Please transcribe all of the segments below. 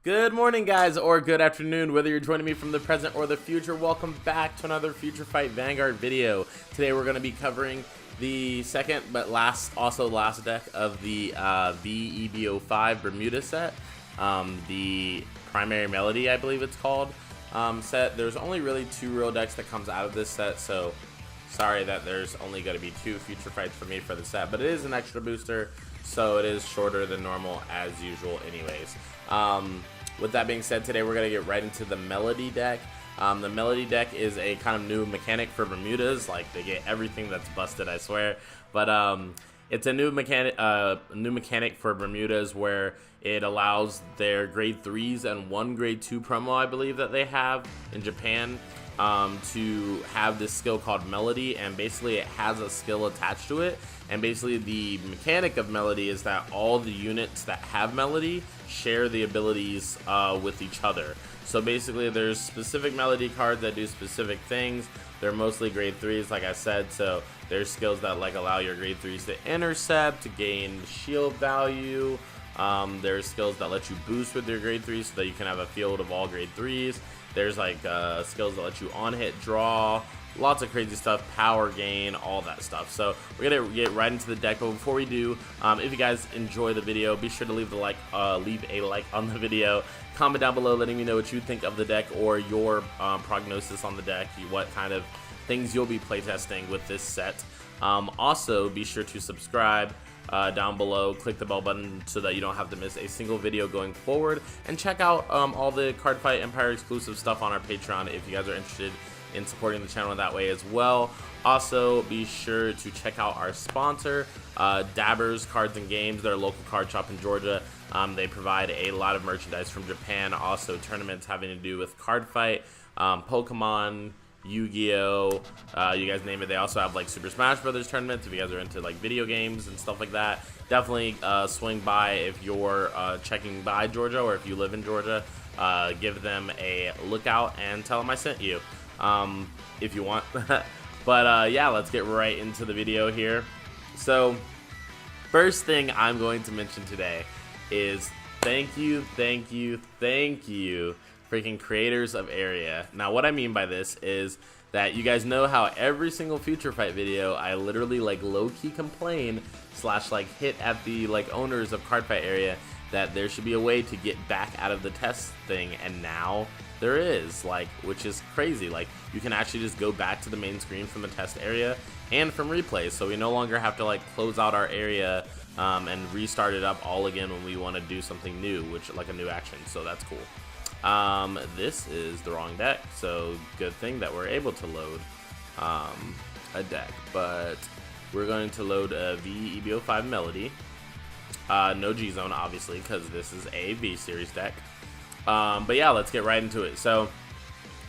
Good morning, guys, or good afternoon, whether you're joining me from the present or the future. Welcome back to another FutureFight Vanguard video. Today we're going to be covering the second but last deck of the V-EB05 Bermuda set, the primary melody, I believe it's called, set. There's only really two real decks that comes out of this set, so sorry that there's only going to be two Future Fights for me for the set, but it is an extra booster, so it is shorter than normal as usual anyways. With that being said, today we're going to get right into the Melody deck. The Melody deck is a kind of new mechanic for Bermudas. Like, they get everything that's busted, I swear. But it's a new mechanic for Bermudas where it allows their grade 3s and one grade 2 promo, I believe, that they have in Japan, to have this skill called Melody, and basically it has a skill attached to it. And basically the mechanic of Melody is that all the units that have Melody share the abilities with each other. So basically there's specific Melody cards that do specific things. They're mostly grade 3s, like I said, so there's skills that like allow your grade 3s to intercept, to gain shield value. There's skills that let you boost with your grade 3s so that you can have a field of all grade 3s. There's like skills that let you on-hit draw, lots of crazy stuff, power gain, all that stuff. So we're gonna get right into the deck, but before we do, if you guys enjoy the video, be sure to leave a like on the video. Comment down below letting me know what you think of the deck or your prognosis on the deck, what kind of things you'll be playtesting with this set. Also, be sure to subscribe down below, click the bell button so that you don't have to miss a single video going forward, and check out all the Cardfight Empire exclusive stuff on our Patreon if you guys are interested in supporting the channel that way as well. Also, be sure to check out our sponsor, Dabbers Cards and Games. They're a local card shop in Georgia. They provide a lot of merchandise from Japan, also tournaments having to do with Cardfight, Pokemon, Yu-Gi-Oh, you guys name it. They also have like Super Smash Brothers tournaments if you guys are into like video games and stuff like that. Definitely swing by if you're checking by Georgia, or if you live in Georgia. Give them a lookout and tell them I sent you, if you want. But yeah, let's get right into the video here. So first thing I'm going to mention today is thank you freaking creators of area. Now what I mean by this is that you guys know how every single Future Fight video I literally like low-key complain slash like hit at the like owners of Cardfight area that there should be a way to get back out of the test thing, and now there is, like, which is crazy. Like, you can actually just go back to the main screen from the test area and from replays, so we no longer have to like close out our area and restart it up all again when we want to do something new, which like a new action. So that's cool. This is the wrong deck, so good thing that we're able to load a deck, but we're going to load a V-EB05 Melody. No G-Zone, obviously, because this is a V-Series deck. But yeah, let's get right into it. So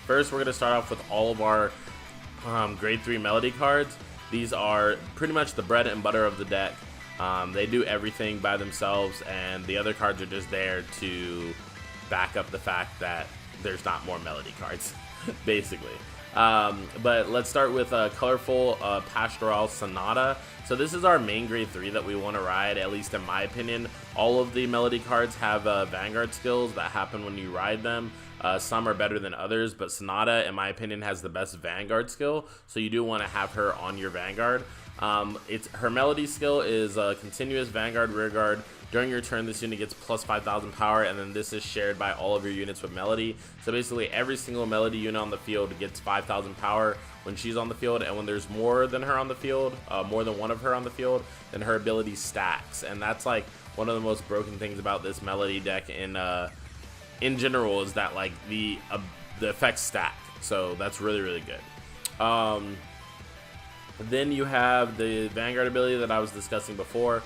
first we're going to start off with all of our grade 3 Melody cards. These are pretty much the bread and butter of the deck. They do everything by themselves, and the other cards are just there to back up the fact that there's not more Melody cards, basically. But let's start with Colorful Pastoral Sonata. So this is our main grade 3 that we want to ride, at least in my opinion. All of the Melody cards have Vanguard skills that happen when you ride them. Some are better than others, but Sonata, in my opinion, has the best Vanguard skill, so you do want to have her on your Vanguard. Her Melody skill is continuous Vanguard Rearguard. During your turn, this unit gets plus 5,000 power, and then this is shared by all of your units with Melody. So basically, every single Melody unit on the field gets 5,000 power when she's on the field, and when there's more than her on the field, more than one of her on the field, then her ability stacks. And that's like one of the most broken things about this Melody deck in general, is that like the effects stack. So that's really good. Then you have the Vanguard ability that I was discussing before,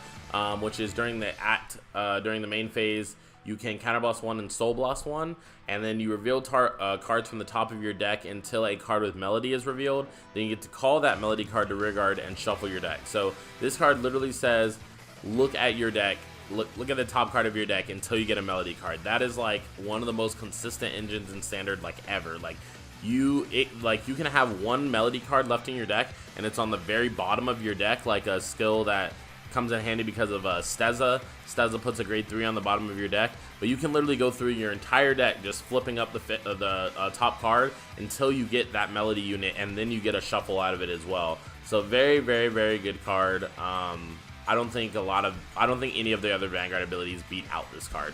which is during the main phase, you can Counterblast 1 and Soul Blast 1, and then you reveal cards from the top of your deck until a card with Melody is revealed. Then you get to call that Melody card to rearguard and shuffle your deck. So this card literally says, look at your deck, look at the top card of your deck until you get a Melody card. That is like one of the most consistent engines in Standard like ever. Like you can have one Melody card left in your deck, and it's on the very bottom of your deck, like a skill that comes in handy because of Steza. Steza puts a grade 3 on the bottom of your deck, but you can literally go through your entire deck just flipping up the top card until you get that Melody unit, and then you get a shuffle out of it as well. So very, very, very good card. I don't think any of the other Vanguard abilities beat out this card.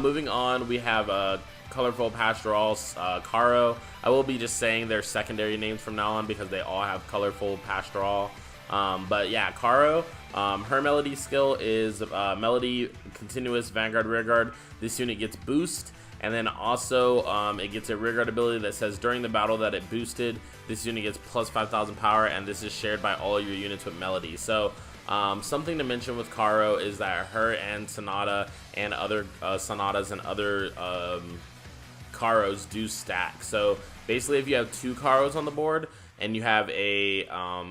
Moving on, we have Colorful Pastorals, Caro. I will be just saying their secondary names from now on because they all have Colorful Pastoral. But yeah, Caro, her Melody skill is Melody Continuous Vanguard Rearguard. This unit gets boost, and then also it gets a rearguard ability that says during the battle that it boosted, this unit gets plus 5,000 power, and this is shared by all your units with Melody. So something to mention with Caro is that her and Sonata and other Sonatas and other Caros do stack. So basically, if you have 2 Caros on the board and you have a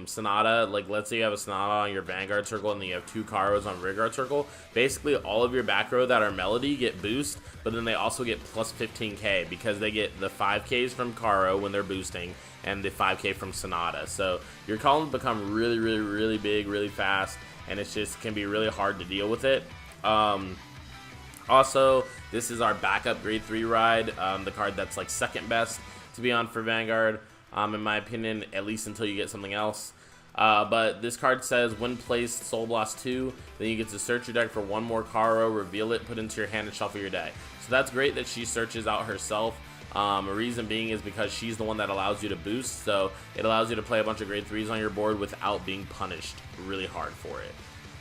Sonata, like let's say you have a Sonata on your Vanguard circle and then you have 2 Caros on Rearguard circle, basically all of your back row that are Melody get boost, but then they also get plus 15k because they get the 5ks from Caro when they're boosting and the 5k from Sonata. So your columns become really, really, really big, really fast, and it's just can be really hard to deal with it. Also, this is our backup grade 3 ride, the card that's like second best to be on for Vanguard, in my opinion, at least until you get something else. But this card says when placed Soul Blast 2, then you get to search your deck for 1 more Caro, reveal it, put it into your hand, and shuffle your deck. So that's great that she searches out herself. A reason being is because she's the one that allows you to boost, so it allows you to play a bunch of grade 3s on your board without being punished really hard for it.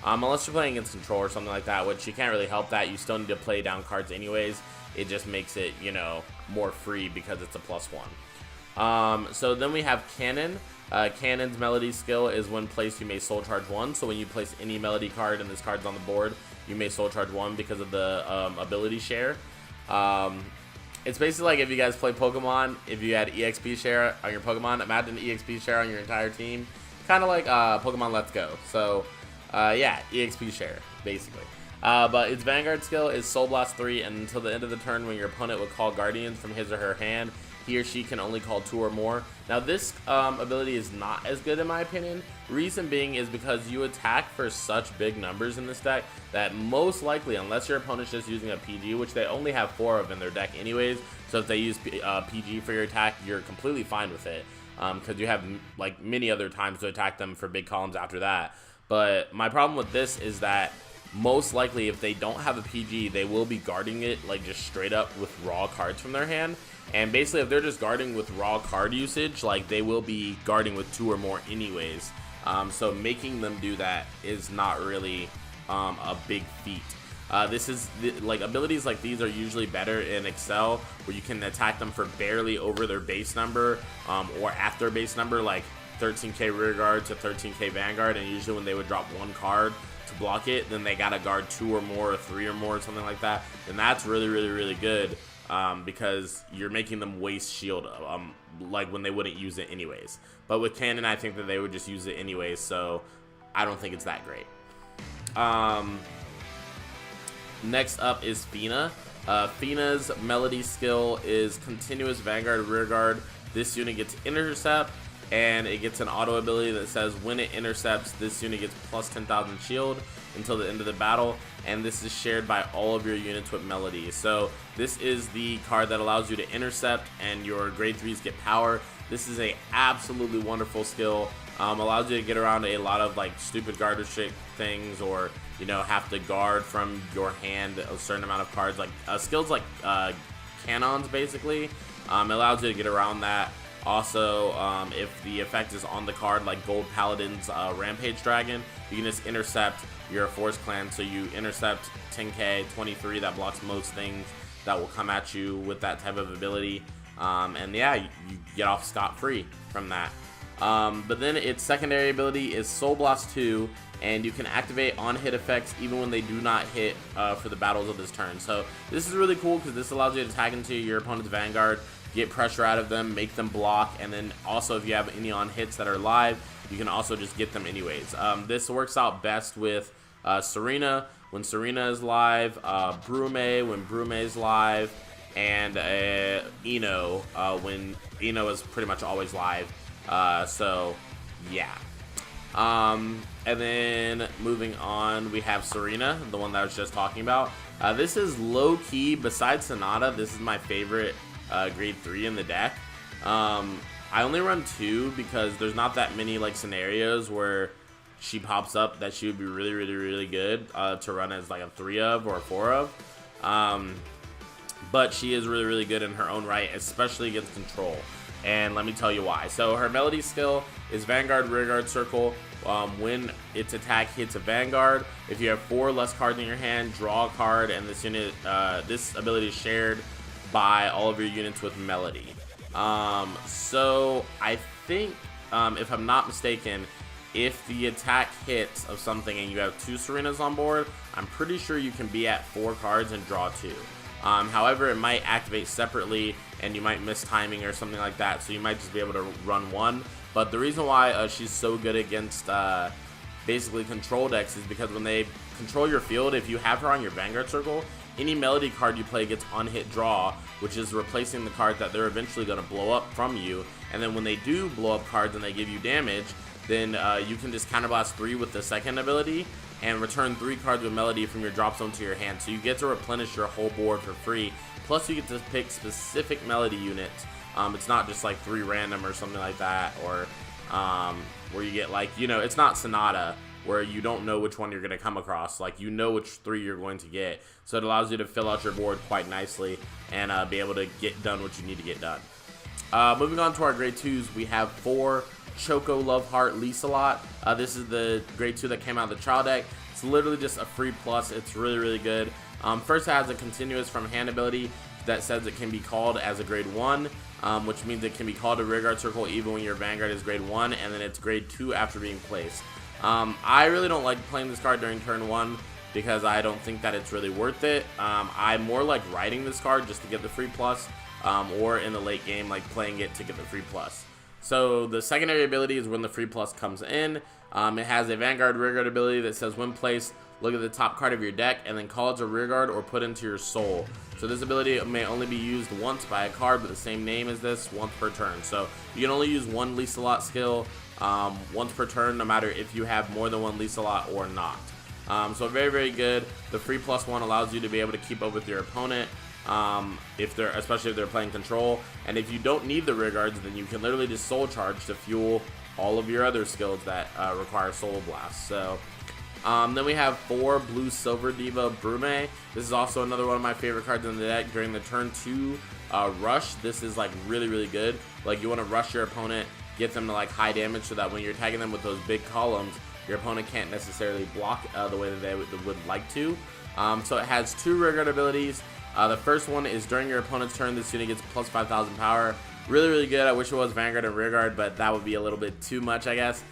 Unless you're playing against control or something like that, which you can't really help that. You still need to play down cards anyways. It just makes it, you know, more free because it's a +1. So then we have Cannon. Cannon's Melody skill is when placed you may soul charge 1. So when you place any Melody card and this card's on the board, you may soul charge 1 because of the ability share. It's basically like if you guys play Pokemon, if you had EXP share on your Pokemon, imagine EXP share on your entire team. Kind of like Pokemon Let's Go. So yeah, EXP share, basically. But its Vanguard skill is Soul Blast 3, and until the end of the turn when your opponent would call Guardians from his or her hand, he or she can only call 2 or more. Now this ability is not as good in my opinion. Reason being is because you attack for such big numbers in this deck that most likely, unless your opponent's just using a PG, which they only have 4 of in their deck anyways, so if they use PG for your attack, you're completely fine with it, because you have like many other times to attack them for big columns after that. But my problem with this is that most likely if they don't have a PG, they will be guarding it like just straight up with raw cards from their hand. And basically if they're just guarding with raw card usage, like they will be guarding with 2 or more anyways. So making them do that is not really a big feat. This is like abilities like these are usually better in Excel, where you can attack them for barely over their base number, or at their base number, like 13k Rearguard to 13k Vanguard, and usually when they would drop 1 card to block it, then they gotta guard 2 or more or 3 or more or something like that. And that's really, really, really good, because you're making them waste shield, like when they wouldn't use it anyways. But with Cannon, I think that they would just use it anyways, so I don't think it's that great. Next up is Fina. Fina's Melody skill is Continuous Vanguard Rearguard. This unit gets Intercept, and it gets an auto ability that says when it intercepts, this unit gets plus 10,000 shield until the end of the battle, and this is shared by all of your units with Melody. So this is the card that allows you to intercept and your grade 3s get power. This is a absolutely wonderful skill. Allows you to get around a lot of like stupid guard restrict things, or you know, have to guard from your hand a certain amount of cards, like skills like cannons basically. It allows you to get around that. Also, if the effect is on the card, like Gold Paladin's Rampage Dragon, you can just intercept your Force Clan. So you intercept 10k, 23, that blocks most things that will come at you with that type of ability. And yeah, you get off scot-free from that. But then its secondary ability is Soul Blast 2, and you can activate on hit effects even when they do not hit for the battles of this turn. So this is really cool because this allows you to tag into your opponent's Vanguard, get pressure out of them, make them block, and then also if you have any on hits that are live, you can also just get them anyways. This works out best with Serena when Serena is live, Brume when Brume is live, and Ino when Ino is pretty much always live. So yeah. And then moving on, we have Serena, the one that I was just talking about. This is low-key, besides Sonata, this is my favorite grade 3 in the deck. I only run 2 because there's not that many like scenarios where she pops up that she would be really good to run as like a 3 of or a 4 of. But she is really good in her own right, especially against control. And let me tell you why. So her melody skill is Vanguard Rearguard Circle. When its attack hits a Vanguard, if you have 4 less cards in your hand, draw a card, and this unit, this ability is shared by all of your units with melody. So I think, if I'm not mistaken, if the attack hits of something and you have 2 Serenas on board, I'm pretty sure you can be at 4 cards and draw 2. However, it might activate separately and you might miss timing or something like that, so you might just be able to run 1. But the reason why she's so good against basically control decks is because when they control your field, if you have her on your Vanguard Circle, any melody card you play gets unhit draw, which is replacing the card that they're eventually going to blow up from you. And then when they do blow up cards and they give you damage, then you can just counterblast 3 with the second ability and return 3 cards with melody from your drop zone to your hand. So you get to replenish your whole board for free. Plus you get to pick specific melody units. It's not just like 3 random or something like that, or where you get like, you know, it's not Sonata where you don't know which one you're going to come across. Like, you know which 3 you're going to get. So it allows you to fill out your board quite nicely and be able to get done what you need to get done. Moving on to our grade 2s, we have 4 Choco Loveheart Liselot. This is the grade 2 that came out of the trial deck. It's literally just a free plus. It's really good. First, it has a continuous from hand ability that says it can be called as a grade 1, which means it can be called a Rearguard Circle even when your Vanguard is grade 1, and then it's grade 2 after being placed. I really don't like playing this card during turn 1 because I don't think that it's really worth it. I more like riding this card just to get the free plus, or in the late game like playing it to get the free plus. So the secondary ability is when the free plus comes in. It has a Vanguard Rearguard ability that says when placed, look at the top card of your deck and then call it a Rearguard or put into your soul. So this ability may only be used once by a card with the same name as this, once per turn. So you can only use 1 Liselot skill once per turn, no matter if you have more than 1 Liselot or not. So very good. The free +1 allows you to be able to keep up with your opponent, especially if they're playing control. And if you don't need the Rearguards, then you can literally just soul charge to fuel all of your other skills that require Soul Blast. So then we have 4 Blue Silver Diva Brume. This is also another one of my favorite cards in the deck during the turn 2 rush. This is like really good. Like, you want to rush your opponent, get them to like high damage so that when you're attacking them with those big columns, your opponent can't necessarily block the way that they would like to. So it has 2 Rearguard abilities. The first one is during your opponent's turn, this unit gets plus 5,000 power. Really good. I wish it was Vanguard and Rearguard, but that would be a little bit too much, I guess.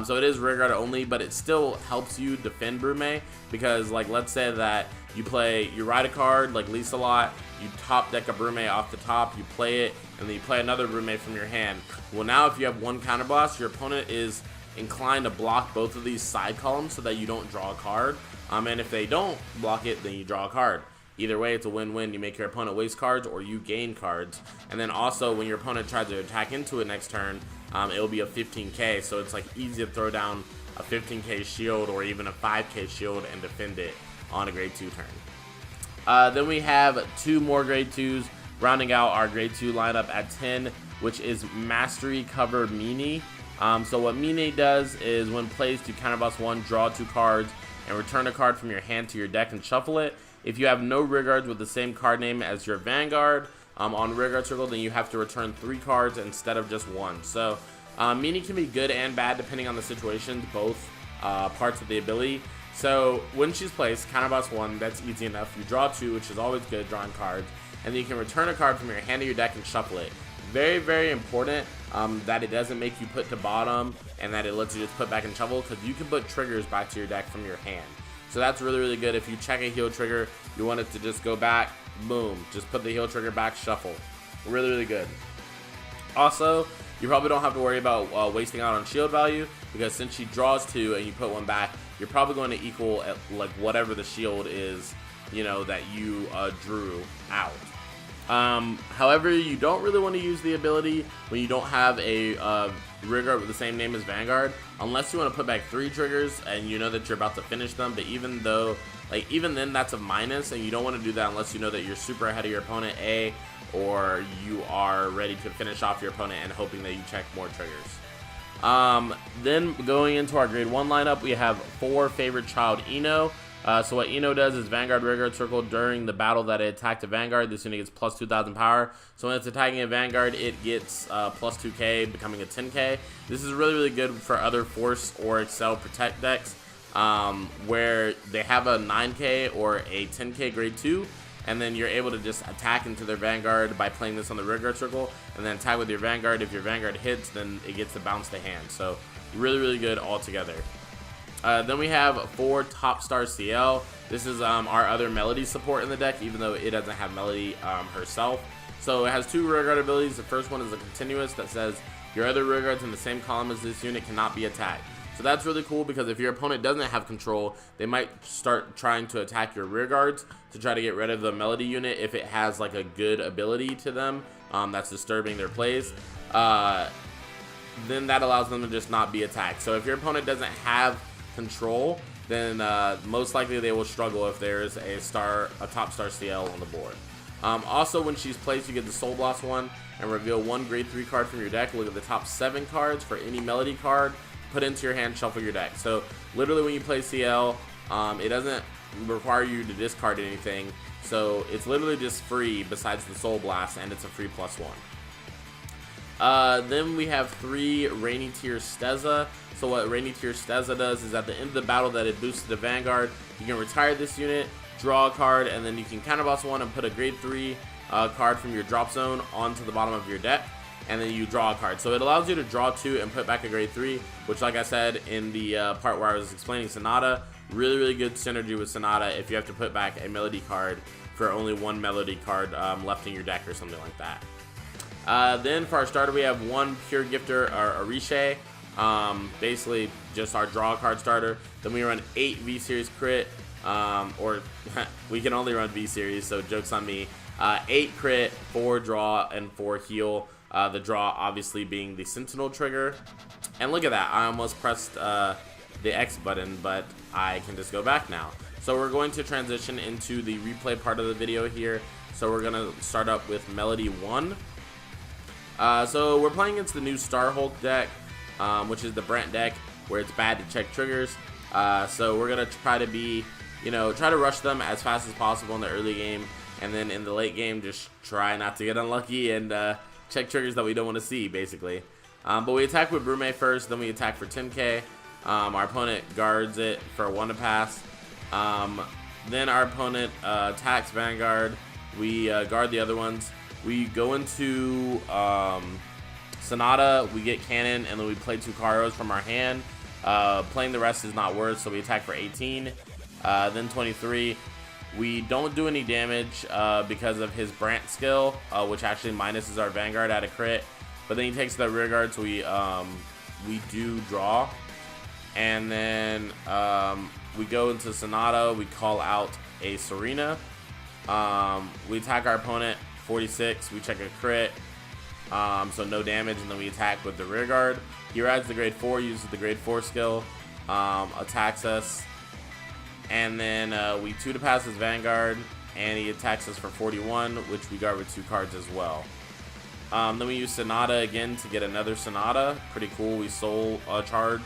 So it is Rearguard only, but it still helps you defend Brume, because like, let's say that you ride a card like Liselot, you top deck a Brume off the top, you play it, and then you play another Brume from your hand. Well, now if you have 1 counterblast, your opponent is inclined to block both of these side columns so that you don't draw a card. And if they don't block it, then you draw a card. Either way, it's a win-win. You make your opponent waste cards or you gain cards. And then also, when your opponent tries to attack into it next turn, it will be a 15k, so it's like easy to throw down a 15k shield or even a 5k shield and defend it on a grade 2 turn. Then we have 2 more grade 2s rounding out our grade 2 lineup at 10, which is Mastery Cover Mini. So what Mini does is when placed, you counterblast 1, draw 2 cards, and return a card from your hand to your deck and shuffle it. If you have no Rearguards with the same card name as your Vanguard on Rearguard Circle, then you have to return 3 cards instead of just 1. So Mini can be good and bad depending on the situations, both parts of the ability. So when she's placed, counterblast 1, that's easy enough. You draw 2, which is always good, drawing cards, and then you can return a card from your hand to your deck and shuffle it. Very important that it doesn't make you put to bottom and that it lets you just put back and shuffle, because you can put triggers back to your deck from your hand. So that's really good. If you check a heal trigger, you want it to just go back, boom, just put the heal trigger back, shuffle. Really good. Also, you probably don't have to worry about wasting out on shield value, because since she draws 2 and you put 1 back, you're probably going to equal like whatever the shield is, you know, that you drew out. However, you don't really want to use the ability when you don't have a rearguard with the same name as Vanguard, unless you want to put back 3 triggers and you know that you're about to finish them. But even though, like, even then that's a minus, and you don't want to do that unless you know that you're super ahead of your opponent, or you are ready to finish off your opponent and hoping that you check more triggers. Then going into our grade 1 lineup, we have 4 favorite child Eno. So what Eno does is Vanguard Rearguard Circle during the battle that it attacked a Vanguard. This unit gets plus 2,000 power. So when it's attacking a Vanguard, it gets plus 2k, becoming a 10k. This is really, really good for other Force or Excel Protect decks where they have a 9k or a 10k grade 2. And then you're able to just attack into their Vanguard by playing this on the Rearguard Circle. And then attack with your Vanguard. If your Vanguard hits, then it gets to bounce the hand. So really, really good altogether. Then we have 4 Top Star CL. This is our other Melody support in the deck, even though it doesn't have Melody herself. So it has 2 rearguard abilities. The first one is a continuous that says your other rearguards in the same column as this unit cannot be attacked. So that's really cool because if your opponent doesn't have control, they might start trying to attack your rearguards to try to get rid of the Melody unit if it has like a good ability to them that's disturbing their plays. Then that allows them to just not be attacked. So if your opponent doesn't have control, then most likely they will struggle if there is a top star CL on the board. Also, when she's placed, you get the Soul Blast one and reveal 1 grade 3 card from your deck. Look at the top 7 cards for any Melody card, put into your hand, shuffle your deck. So literally when you play CL, it doesn't require you to discard anything, so it's literally just free besides the Soul Blast, and it's a free +1. Then we have 3 Rainy Tears Steza. So what Rainy Tears Steza does is at the end of the battle that it boosts the Vanguard, you can retire this unit, draw a card, and then you can counterboss 1 and put a grade 3 card from your drop zone onto the bottom of your deck, and then you draw a card. So it allows you to draw 2 and put back a grade 3, which, like I said in the part where I was explaining Sonata, really, really good synergy with Sonata if you have to put back a Melody card for only 1 Melody card left in your deck or something like that. Then for our starter, we have 1 Pure Gifter or Arishe. Basically just our draw card starter. Then we run 8 V-Series crit, or we can only run V-Series, so joke's on me. 8 crit, 4 draw, and 4 heal. The draw obviously being the Sentinel trigger. And look at that, I almost pressed the X button, but I can just go back now. So we're going to transition into the replay part of the video here. So we're going to start up with Melody 1. So we're playing against the new Star Hulk deck, which is the Brent deck, where it's bad to check triggers. So we're gonna try to be, try to rush them as fast as possible in the early game, and then in the late game, just try not to get unlucky and check triggers that we don't want to see, basically. But we attack with Brume first, then we attack for 10k. Our opponent guards it for 1 to pass. Then our opponent attacks Vanguard. We guard the other ones. We go into Sonata, we get Cannon, and then we play 2 Karos from our hand. Playing the rest is not worth, so we attack for 18. Then 23. We don't do any damage because of his Brant skill, which actually minuses our Vanguard at a crit. But then he takes the rear guard, so we do draw. And then we go into Sonata, we call out a Serena. We attack our opponent, 46, we check a crit. So no damage, and then we attack with the rear guard. He rides the grade 4, uses the grade 4 skill, attacks us, and then we 2 to pass his Vanguard, and he attacks us for 41, which we guard with 2 cards as well. Then we use Sonata again to get another Sonata. Pretty cool. We soul charge,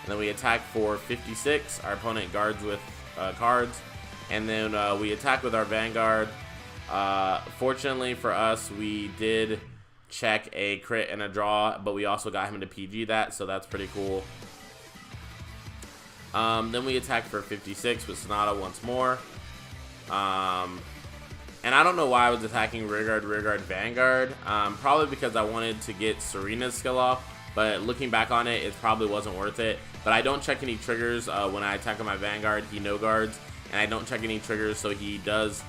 and then we attack for 56. Our opponent guards with cards, and then we attack with our Vanguard. Fortunately for us, we did check a crit and a draw, but we also got him to PG that, so that's pretty cool. Then we attack for 56 with Sonata once more. And I don't know why I was attacking rearguard, Vanguard. Probably because I wanted to get Serena's skill off, but looking back on it, it probably wasn't worth it. But I don't check any triggers when I attack on my Vanguard. He no guards, and I don't check any triggers, so he does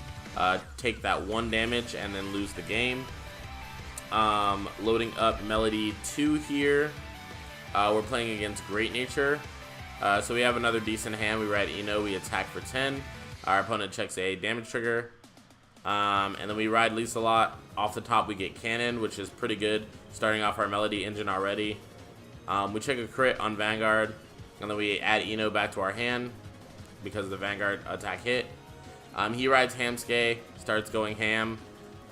take that 1 damage and then lose the game. Loading up Melody 2 here. We're playing against Great Nature. So we have another decent hand. We ride Eno, we attack for 10. Our opponent checks a damage trigger. And then we ride Lisa lot. Off the top, we get Cannon, which is pretty good, starting off our Melody engine already. We check a crit on Vanguard, and then we add Eno back to our hand because the Vanguard attack hit. He rides Hamsuke, starts going ham,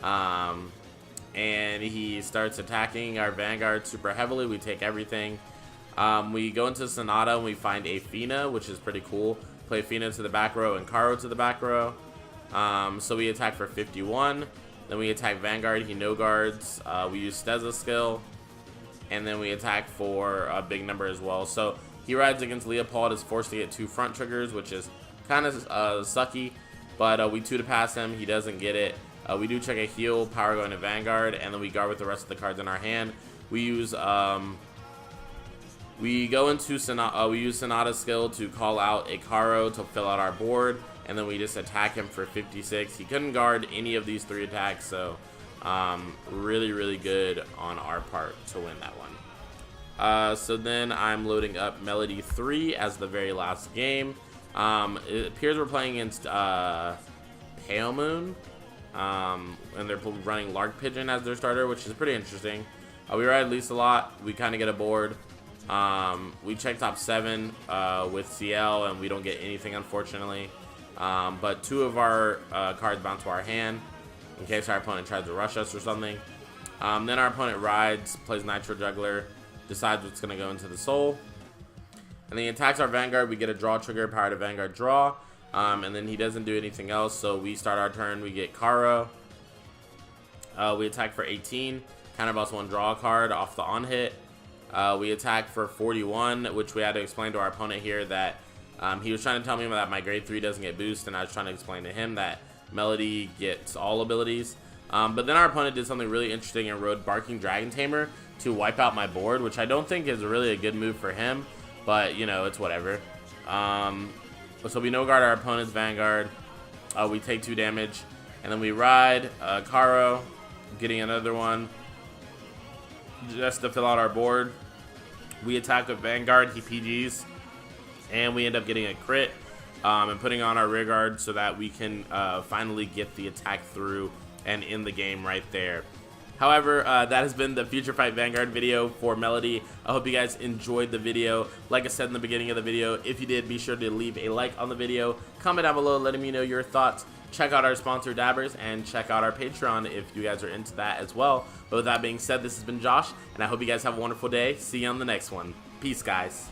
and he starts attacking our Vanguard super heavily. We take everything. We go into Sonata and we find a Fina, which is pretty cool. Play Fina to the back row and Karo to the back row. So we attack for 51. Then we attack Vanguard. He no guards. We use Steza's skill. And then we attack for a big number as well. So he rides against Leopold, is forced to get 2 front triggers, which is kind of sucky. But we 2 to pass him. He doesn't get it. We do check a heal, power going to Vanguard, and then we guard with the rest of the cards in our hand. We use we use Sonata's skill to call out a Karo to fill out our board, and then we just attack him for 56. He couldn't guard any of these 3 attacks, so really, really good on our part to win that one. So then I'm loading up Melody 3 as the very last game. It appears we're playing against Pale Moon, and they're running Lark Pigeon as their starter, which is pretty interesting. We ride Lisa lot. We kind of get a board. We check top 7 with CL, and we don't get anything, unfortunately. But 2 of our cards bounce to our hand in case our opponent tries to rush us or something. Then our opponent rides, plays Nitro Juggler, decides what's going to go into the soul. And then he attacks our Vanguard. We get a draw trigger, power to Vanguard draw. And then he doesn't do anything else, so we start our turn. We get Karo. We attack for 18. Counterboss 1 draw a card off the on hit. We attack for 41, which we had to explain to our opponent here that he was trying to tell me that my grade 3 doesn't get boost, and I was trying to explain to him that Melody gets all abilities. But then our opponent did something really interesting and rode Barking Dragon Tamer to wipe out my board, which I don't think is really a good move for him, but you know, it's whatever. So we no guard our opponent's Vanguard. We take 2 damage, and then we ride Karo, getting another one just to fill out our board. We attack with Vanguard. He PGs, and we end up getting a crit and putting on our rear guard so that we can finally get the attack through and end the game right there. However, that has been the FutureFight Vanguard video for Melody. I hope you guys enjoyed the video. Like I said in the beginning of the video, if you did, be sure to leave a like on the video. Comment down below letting me know your thoughts. Check out our sponsor Dabbers, and check out our Patreon if you guys are into that as well. But with that being said, this has been Josh, and I hope you guys have a wonderful day. See you on the next one. Peace, guys.